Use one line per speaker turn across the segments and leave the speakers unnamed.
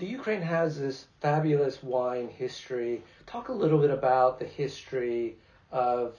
The Ukraine has this fabulous wine history. Talk a little bit about the history of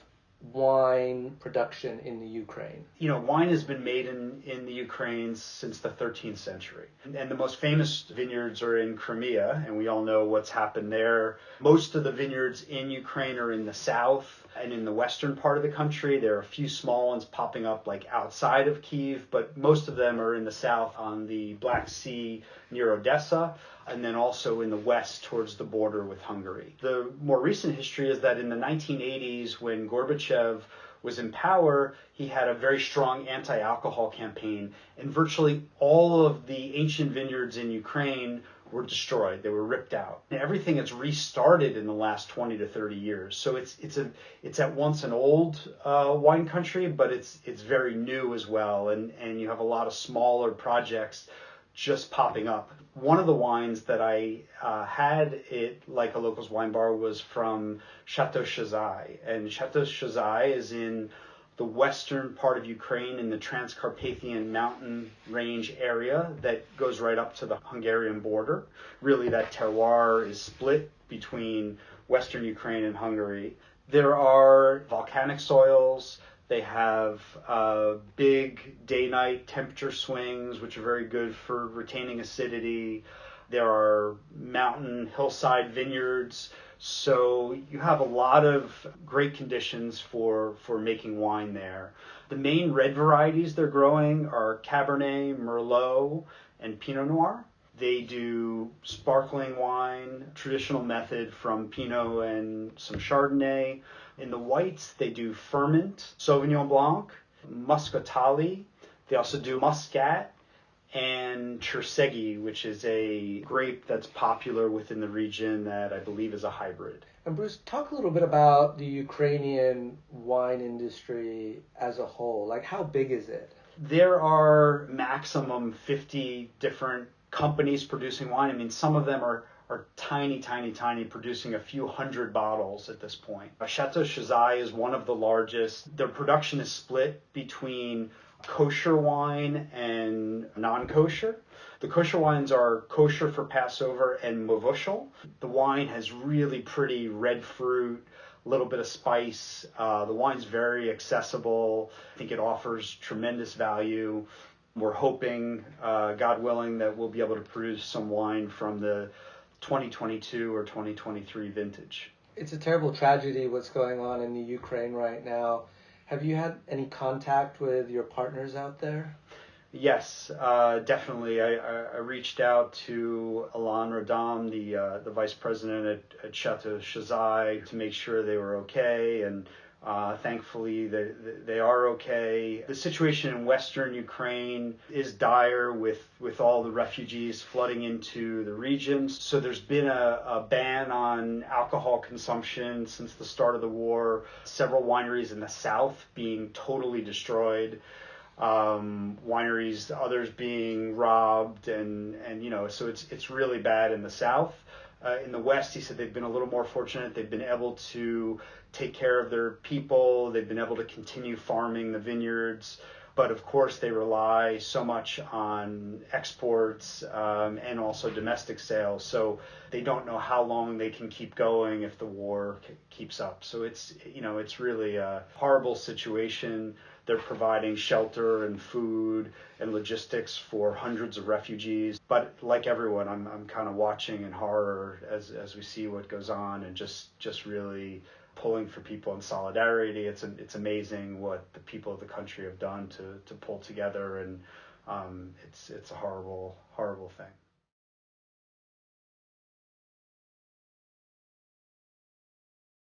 wine production in the Ukraine.
Wine has been made in the Ukraine since the 13th century. And the most famous vineyards are in Crimea, and we all know what's happened there. Most of the vineyards in Ukraine are in the south and in the western part of the country. There are a few small ones popping up like outside of Kyiv, but most of them are in the south on the Black Sea near Odessa, and then also in the west towards the border with Hungary. The more recent history is that in the 1980s, when Gorbachev was in power, he had a very strong anti-alcohol campaign, and virtually all of the ancient vineyards in Ukraine were destroyed. They were ripped out. And everything has restarted in the last 20 to 30 years. So it's at once an old wine country, but it's very new as well. And you have a lot of smaller projects just popping up. One of the wines that I had at Like a Locals Wine Bar was from Chateau Chazai. And Chateau Chazai is in the western part of Ukraine in the Transcarpathian mountain range area that goes right up to the Hungarian border. Really, that terroir is split between western Ukraine and Hungary. There are volcanic soils. They have big day-night temperature swings, which are very good for retaining acidity. There are mountain hillside vineyards. So you have a lot of great conditions for making wine there. The main red varieties they're growing are Cabernet, Merlot, and Pinot Noir. They do sparkling wine, traditional method from Pinot and some Chardonnay. In the whites, they do ferment, Sauvignon Blanc, Muscatali. They also do Muscat and Chertsegi, which is a grape that's popular within the region that I believe is a hybrid.
And Bruce, talk a little bit about the Ukrainian wine industry as a whole. Like, how big is it?
There are maximum 50 different companies producing wine. I mean, some of them are tiny, producing a few hundred bottles at this point. Chateau Chazai is one of the largest. Their production is split between kosher wine and non-kosher. The kosher wines are kosher for Passover and Movushal. The wine has really pretty red fruit, a little bit of spice. The wine's very accessible. I think it offers tremendous value. We're hoping, God willing, that we'll be able to produce some wine from the 2022 or 2023 vintage.
It's a terrible tragedy what's going on in the Ukraine right now. Have you had any contact with your partners out there?
Yes, definitely. I reached out to Alan Radam, the vice president at Chateau Chazai, to make sure they were okay, and thankfully they are okay. The situation in western Ukraine is dire with all the refugees flooding into the region. So there's been a ban on alcohol consumption since the start of the war. Several wineries in the south being totally destroyed. Wineries, others being robbed, and so it's really bad in the south. In the west, he said they've been a little more fortunate. They've been able to take care of their people. They've been able to continue farming the vineyards. But of course, they rely so much on exports and also domestic sales. So they don't know how long they can keep going if the war keeps up. So it's really a horrible situation. They're providing shelter and food and logistics for hundreds of refugees. But like everyone, I'm kind of watching in horror as we see what goes on, and just really pulling for people in solidarity. It's amazing what the people of the country have done to pull together, and it's a horrible thing.